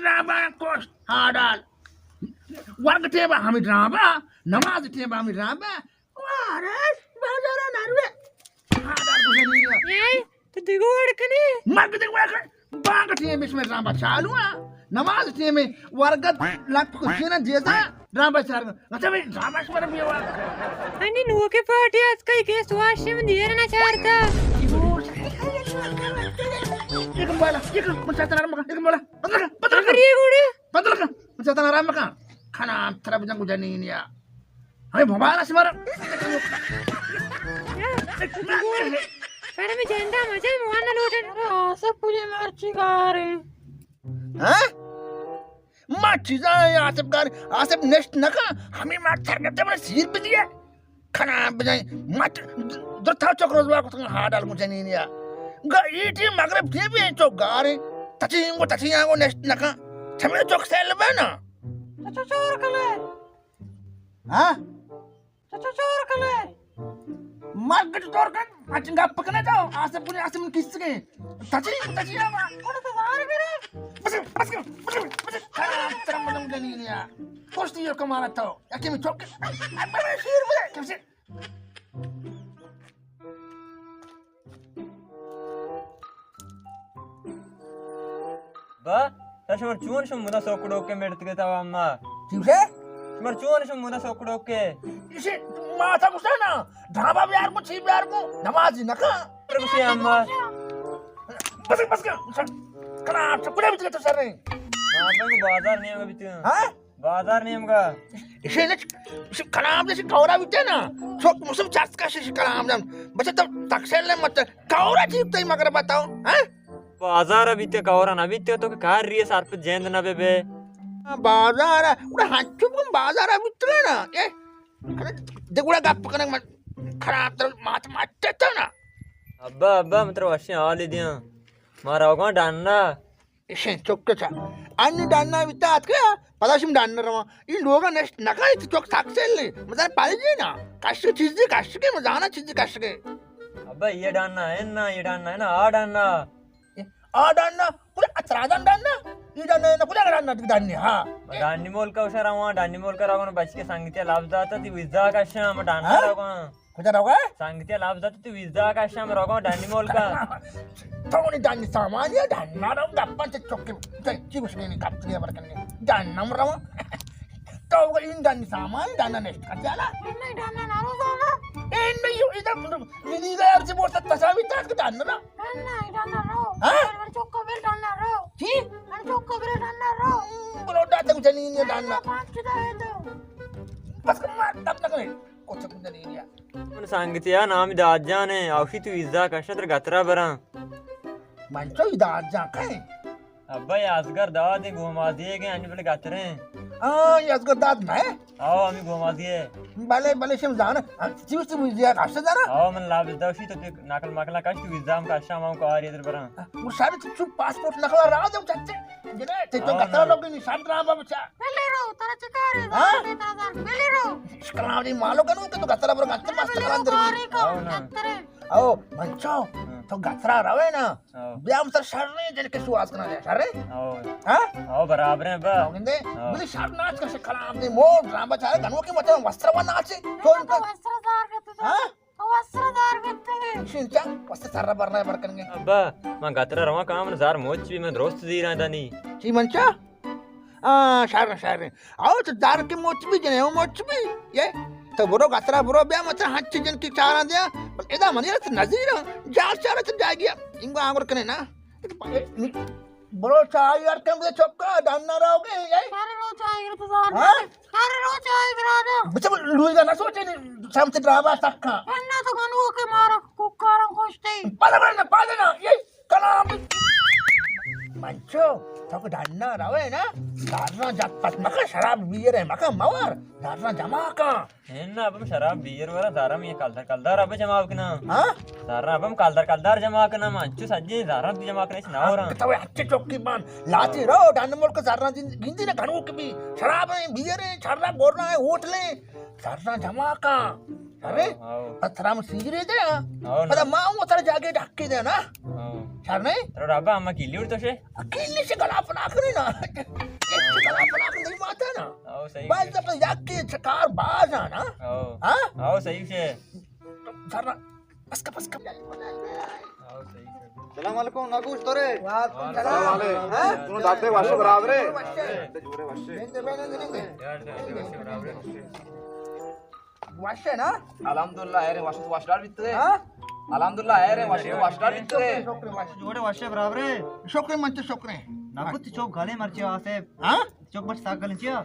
drama kos hadal. Warga tiba kami drama, namaz tiba kami drama. Waras, bazaran arwe. Hadal kusenina. Yay, तो दिगो अड़कने Marga tiba kan, bangga tiba bisme drama chalu ah. Namaz tiba warga lak kusina jesa drama chalu. Ngapain drama semua biwa. आणि नोके party आज काही case वाशे में दिया ना चारता Ikan bola, ikan mencatan arah makan, ikan bola. Betul kan? अगर ये गुड़े Betul kan? Mencatan arah makan. Karena terap yang hujan ini ya. Ayo mau balas bareng. पर मैं झंडा मजा मुआना लूटे सब पूजे मर्ची गारे Hah? Maci saya asap gar, asap nest naka. Kami macar nggak mana sihir begitu ya. Karena begini mat, tertawa cokros aku tengah hadal hujan ini ya. Enggak itu magrib dia bi cok gare. Tadi aku nest naka. Sampai cok sel mana? तो चोर कले Hah? तो चोर कले Marga itu kan macam nggak pernah tahu asap punya asap kisah tadi apa? कौन तो सारे मेरे Masuk. Terang menang gani ini ya. Pasti dia kemana tahu? Ya kami cok. Apa sihir boleh? Kami बा तशमर चून शम मुना सोकड़ो के मेडत के तवा अम्मा Siapa? तशमर चून शम मुना सोकड़ो के Isi mata ku sana. Dhaba biar ku ci biar ku namaz naka. तरफ से अम्मा Masuk. Kenapa? Sudah betul itu sering. हां बंग बाजार नियम का बितु Hah? बाजार नियम का Isi kenapa sih kau orang itu na? Sok musim cas kasih si kenapa jam. Baca tak taksel le mata. Kau orang cip tu magar batau. Hah? बाजार अभी ते कौरन अभी ते तो कार रिए सार पे जेंद ना बेबे Bazar, udah hancur pun bazar betul na. Dia udah gap kena kenapa terus mata tu na. अब्बा अब्बा मतलब वशी आली दिया मारा होगा डालना Isi cok tu sa. Anu dana bitat ke? Pada sim dana ramah. Ini loga nest nak itu cok taksel le. Macam paling je na. Kasih ke, macam चीज़ kasih ke. अब्बा ये डालना है ना आ डालना Dana, kuda atradan dana. Ini dana, kuda dana tu dana ha. डांडी मोल का उशा रहा डांडी मोल का रहा बच के सांगित्या लाभ जाता ती विजा का शाम डांडा रहा Kuda rawa? सांगित्या लाभ जाता ती विजा का शाम रहा डांडी मोल का Tahu ni dana sama dia dana ram dapat cok ke. Cium sini kap dia berkan ni. Dana ramah. Tahu ke ini dana sama ni dana nest kerja lah. नहीं डालना ना रो जाना Ini ini dah harus buat tasawitan ke dana lah. नहीं डालना रो Hah? मैं choco bell डालना रो Si? मैं choco bell डालना रो Kalau datang hujan ini dana. पांच किधर है तो Pas kematap nak ni. Kocak hujan ini ya. मन सांगित्या नाम दाजा ने औषी तू विजा का शत्र गतरा बरा Manco ida aja kan. अब्बा याजगर दवा दे घुमा दिए के अन्य पहले गतरे Ya sudah dah mai. आओ हमें घुमा दिए Balik sim zana. Cium dia kasih zana. आओ मन लाभ दवशी तो नाकल माकला काश तू विजा हम का शाम को आ रही इधर बरा Usari tu passport nak keluar rawa jauh cacat. Jadi, itu kata lagi ni sandra apa baca. पहले रो तारा चिकारी Hah? तारा पहले रो Sekarang ni malu kan itu kata baru kata mas पहले रो sekarang गारी dari. को आओ ना कत्तरे Oh, manco. Tu gatra rawa na. आओ Biar mesti sarni jadi kesuas kena dia. Sarni? आओ Hah? आओ बराबर है अब्बा Ini, beli sarna aja sekarang ni mau drama cara kan mungkin macam wastrawan aja. Tuh, तो वस्त्रधार करते थे Hah? तो वस्त्रधार करते हैं Sinca, pasti sarra barna barkan ni. अब्बा मैं गतरा रवा काम न जार मोच भी मैं दोस्त दी रहा था नहीं Si manca? Sarna. Oh, tu dar ke mochbi jene, mochbi. Ye. तो बरो गतरा बरो ब्या मतलब हाथ चीजन की चारा दिया इधर मनिया तो नजीर जार चारा तो जाएगी इनको आंगर कने ना बरो चाय यार कम दे चौका डालना रहोगे ये सारे रो चाय इंतजार हाँ? सारे रो चाय करा दो बच्चा लुई जाना सोचे नहीं शाम से ड्रामा तक अन्ना तो गनु के मारो कुकारों खोजते पाले ना ये कलाम मंचो तो डालना रहो है ना डालना जात पत मका शराब बियर है मका मवार Zarra jama ka. Enna abam sharab beer wara zaram ye kaldar abam jama kina. Ha? Zara abam kaldar jama kina manchu sajje zara jama kina is naora. Katawe acche chokki ban. Lati ro Danimol ka zarra gindi na ganu ke bhi. Sharab hai, beer hai, charla gorna hai, hotle. Zarra jama ka. Are? Patram sigre de. Pada ma utar jage dhakke de na. Char nahi? Ro abba amma killi urto she. Akilli se gala apna kare na. Gala apna nahi mata na. Oh sahi. Bas apna jakke chakar baaz na. Oh. Ha? Oh sahi she. Zarra paska. Oh sahi. सलाम वालेकुम नाकुश तोरे Salam तुम दाते वाशे बराबर है Washe na? अल्हम्दुलिल्लाह है रे वाशे वाशदार बितरे Ha? अल्हम्दुलिल्लाह है रे वाशे वाशदार बितरे जोड़े वाशे बराबर है Shukre manche shukre. नाकुत चौक गाले मरचे आसे Ha? चौक बस साग गलन chia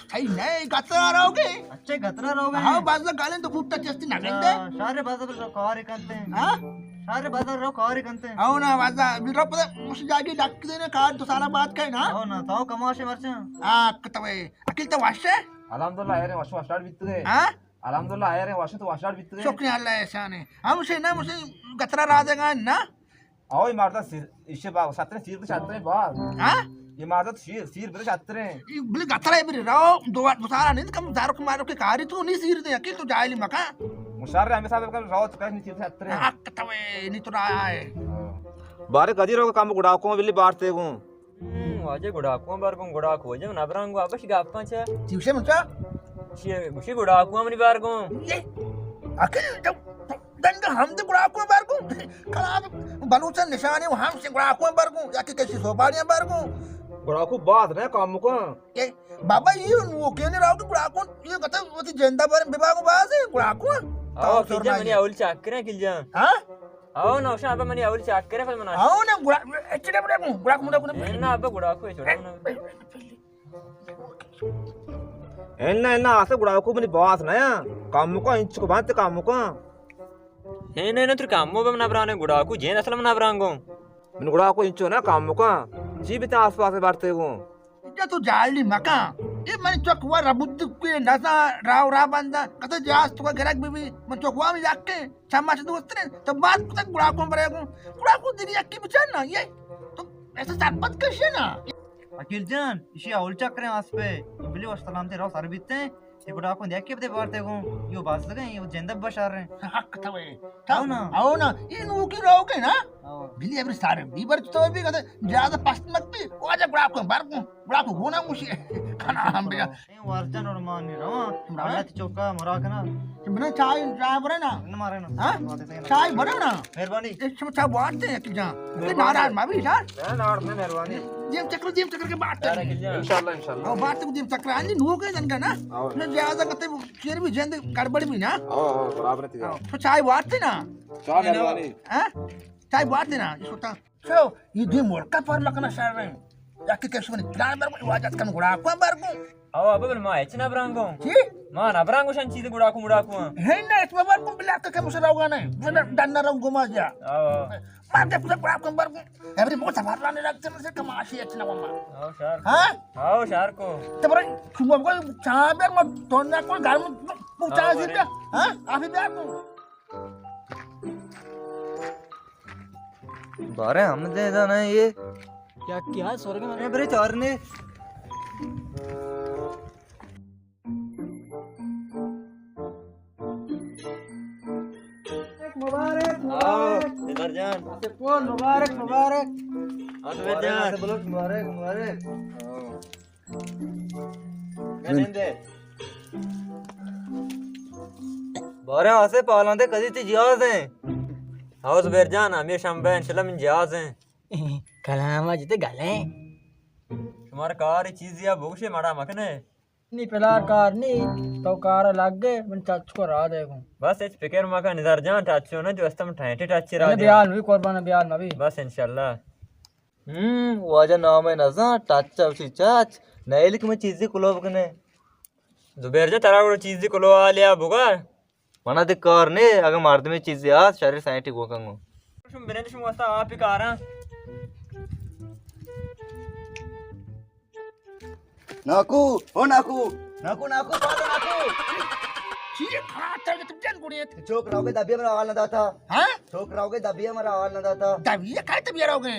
Thai nahi gatra rahoge. अच्छे गतरा रोगे Ha bazda galen to futta chesti nagende. सारे बाजार रो कारी कंते Ha? सारे बाजार रो कारी कंते Avuna bazda viropada mus jage dakki dene kaar to sala baat kai na. हो ना तो कमाशे मरचे Ah katawe. Akil to washe? अल्हम्दुलिल्लाह है रे वाशे वाशदार बितरे Ha? अल्हम्दुलिल्लाह है रे वाशे तो वाशदार बितरे Shukre Allah ehsan hai. Hum se na muse gatra ra dega na. आओ ये मारता इसे बाग सातरे सिर पे छात्रे बाग Ha? ये मारता सिर पे छात्रे Beli gatra hai beri rao do sala nahi kam zaro ke maro ke kaari tu ni sir de akil to jahili maka. मुशार रे हमेशा का रावत का नीचे छात्रे Ah katawe ni to ra hai. बारे गजी रो काम गुड़ा को बिल्ली बारते को Waje gudaku barkum gudaku waje nabrangu abashi gappan che. Tivse mancha? Mushi gudaku amni barkum. Ye. Akil to danga hum de gura ko barku. Kala baluchan nishani hum se gura ko barku. Ya ke kaisi sobariyan barku. गुड़ा को बात ना काम को Ye baba ye wo ke ne raw ke gura ko ye kata wati jenda bar bibag baaz gura ko. Aw kilja mani awul chakkre kilja. Ha? Aw no sha abba mani awul chakkre fal mana. Aw na gura echde bure ko gura ko na Enna abba gudaku e choda na. एन्ना आसे गुड़ा को बनी बात ना काम को inch को बात काम को Enna tur kammo bam nabrane gudaku jen asal nabrango. मन गुड़ा को इंचो ना काम को जीवित आसपास बारते को Ija to jahili maka. Ye mani chok wa rabud ke nasa raw ra banda kata jas to gerak bibi man chok wa mi jakke chama se dostre to baat tak gura ko bare ko gura ko diri yakki bichar na ye to ऐसा सरपत कैसे ना अकील जान इसी औल चक्रे आस पे बिल्ली वस्तलाम ते रो सारे बीतते ये गुड़ा को देख के बते बारते को यो बात लगे ये जेंदा बशार रहे हक था वे आओ ना इन वो की रहोगे ना बिल्ली अभी सारे बीबर तो भी कहते ज्यादा पस्त मत भी वो आजा गुड़ा को होना मुझे खाना हम भैया ये वर्जन और मान नहीं रहा अल्लाह ते चौका मरा के ना बना चाय बरे ना न मारे ना हां चाय बरे ना मेहरबानी एक चाय बांटते हैं कि जा ये नाराज मावी यार नाड़ में मेहरबानी जिम चक्कर के बांटते हैं इंशाल्लाह इंशाल्लाह और बांटते जिम चक्कर आनी नो के जन का ना ना ज्यादा कहते शेर भी जंद गड़बड़ भी ना आओ बराबर थी तो चाय बांटते ना चाय मेहरबानी हाँ चाय बांटते ना ये सोता so ये दिन मोड़का पर लगना सर रहे जाके कैसे बने प्लान बार को आवाज kan गुड़ा को बार को Aw abba bal ma ech nabrango. जी Ma nabrango shan chide gudaku. है ना इसमें बार को बिला के मुझे रहोगा नहीं मैं डरना रहूंगा मजा Aw. मार दे पूरा गुड़ा को बार को एवरी बहुत सवार लाने लगते मुझे कमाशी अच्छा मम्मा Aw shar. हाँ Aw shar ko. तो बड़ा सुबह को चाय बार मत तोड़ना को घर में पूछा है क्या हाँ आप ही बार को बारे हम दे देना ये क्या स्वर्ग में बरे चार ने Aw Dilbar jan. मुबारक मुबारक Aw Dilbar jan. मुबारक मुबारक Nende. बारे आसे पालांदे कदी ते जियाज है Aw Dilbar jan amir shamba inshallah min jaz hain. कलामा जिते गले Shumar kar cheez ya bogushe mada makne. नी पिलार कार नी तो कार लग गए मन चाच को रा देखो Bas ech fikir maka nizar jan tacho na jo astam thainte tachi ra. बयान भी कुर्बान बयान में भी Bas inshallah. वाजा नाम है नजा टच उसी चाच नैलिक में चीजें कुलोब कने Zubair ja tara wo cheez ko lo aliya bugar. मना दे कार ने अगर मारते में चीजें आज शरीर साइंटिक हो कंगो Shum benen shum wasta aap hi kar नाकू ओ नाकू नाकू नाकू पादो नाकू चीज खराब तर तुम जान गुड़िया चौक रहोगे दबिया मेरा आवाज न दाता हाँ चौक रहोगे दबिया मेरा आवाज न दाता दबिया काय तबिया रहोगे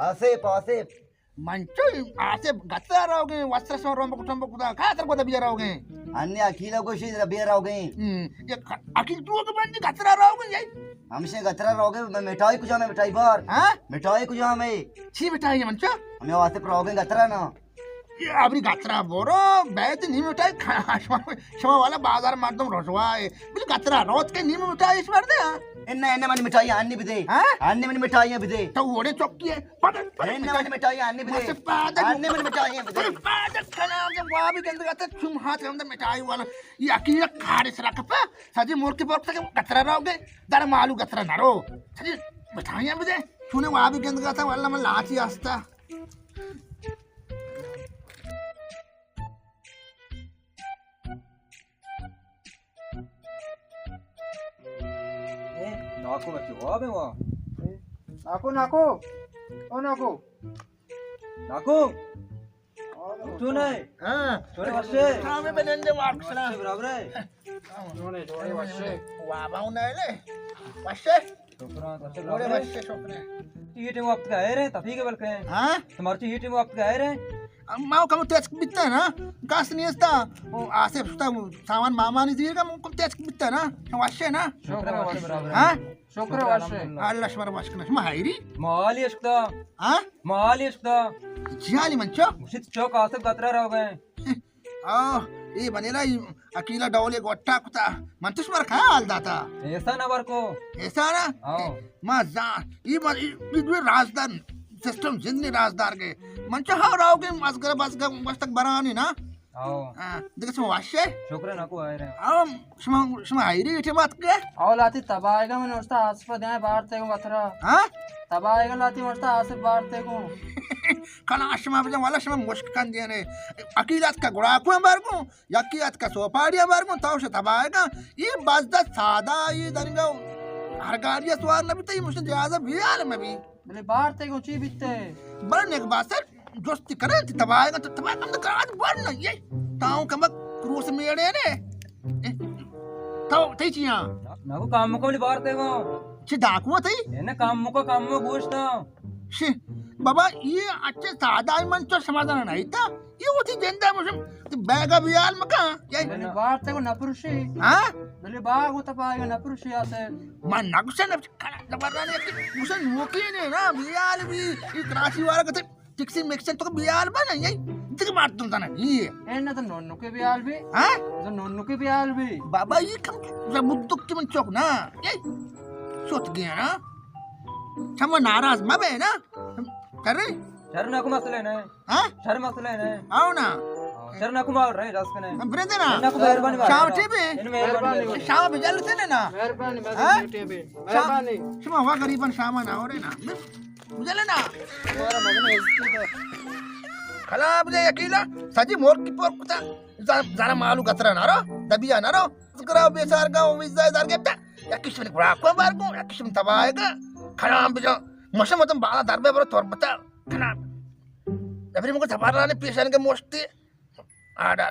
आसेप आसेप मंचो आसे गत्ता रहोगे वस्त्र सो रोम कुटुंब कुदा काय तर को दबिया रहोगे अन्य अखिला को शी दबिया रहोगे ये अखिल तू के बंदी गत्ता रहोगे ये हमसे गतरा रहोगे मैं मिठाई कुछ में मिठाई बार हाँ मिठाई कुछ में छी बेटा ये मंचो हमें वास्ते रहोगे गतरा ना ये अभी गत्रा बोरो बैत नहीं मिठाई शमा वाला बाजार में तुम रोजवा है बिल गत्रा रोज के नीम मिठाई इस बार दे इन्ना इन्ना मन मिठाई अन्य भी दे हाँ अन्य मन मिठाई भी दे तो वोड़े चौकी है पता इन्ना मन मिठाई अन्य भी दे अन्य मन मिठाई भी दे पादक खाना के वहाँ भी गंदा गत्ता तुम हाथ के अंदर मिठाई वाला ये अकेला खाड़े से रखा पे सजी मोर के बोर्ड तक गत्रा रहोगे दर मालू गत्रा ना रो सजी मिठाइयाँ भी दे तूने वहाँ भी गंदा गत्ता वाला मैं लाची आस्था नाकू बच्चे हो बे वो नाको नाको ओ नाको नाकू तू नहीं हाँ छोरे वर्षे खामे बनने वाक्सना बराबर है जोने जोने वशे वाह बाउंडा ले वशे थोड़े वशे शोकने ये टीम आप का है रे तभी के बल के हाँ तुम्हारी ये टीम आप का है रे माँ कम तेज बिकता है ना काश नहीं था वो आसे पुछता सामान मामा नहीं दिएगा मुझको तेज बिकता है ना वशे ना शुक्र वशे बराबर हाँ शुक्र वशे अल्लाह शमर वशकना शमा हायरी माली इश्क़ हाँ माली इश्क़ जियाली मंचो मुझे चौक आसब गतरा रहो गए ये बनेला अकेला डोले गोट्टा कुता मंतुष मर खा हाल दाता ऐसा ना वर को ऐसा ना आओ मजा ये राजदार सिस्टम जिंदगी राजदार के मंचो हाँ राव के मस्कर बस तक बरानी ना आओ देखो सो वाशे शुक्र ना को आए रे शमा हायरी इटे बात के और लाती तबाएगा मैंने उसका आसपास ध्यान बाहरते को गथरा हाँ तबाएगा लाती उसका आसपास बाहरते को कला शमा बजा वाला शमा मुश्क कान दिया ने अकीलात का गुड़ा को बार को यकीलात का सोपाड़िया बार को ताऊ से तबाएगा ये बाजदा सादा ये दरिंगा हर गाड़िया सवार न भी तो ये मुझे ज्यादा भी आल में भी बोले बाहरते को ची बिते बरने के बाद सर दोस्ती करे तबाएगा तो तबाएगा तो करा बर ना ये ताऊ कमक क्रूस मेड़े ने ताऊ तई चिया ना को काम को बाहर ते को छि डाकुआ तई एने काम को गोश्त शी बाबा ये अच्छे सादा मन तो समाधान नहीं था ये वो थी जिंदा मुझे बैगा बियाल मका ये बोले बाहरते को नपुरुषी हाँ बोले बाहर को तपाएगा नपुरुषी आसे मन नक्शा न खाना जबरदस्ती ने मुझे नौकरी ने ना बियाल भी ये कराची वाला कहते टिक्सी मिक्सर तो बियाल बना ये दिख मार तुम तना ये एने तो नोन्नु के बियाल भी हाँ तो नोन्नु के बियाल भी बाबा ये कम जबुद्दुक के मन चौक ना ये सोच गया ना छमा नाराज मबे ना कर रहे शरण को मसले ने हाँ शरण मसले ने आओ ना शरण को मार रहे रस कने ब्रेदे ना ना को मेहरबानी शाम टीबी इन मेहरबानी शाम बिजल थे ना मेहरबानी हाँ? मेहरबानी शुमा हुआ गरीबन सामान आओ रे ना बुझले ना तुम्हारा मगन है खला बुझे अकेला सजी मोर की पोर कुता जरा मालू गतरा ना रो दबिया ना रो करा बेसार का विजा दार के या किस्म गुड़ा को बार को या किस्म तबाएगा खला बुझो मशम मतम बाला दरबे बरो तोर बता खला दबरी मुको थपारा ने पेशन के मोस्ती आडा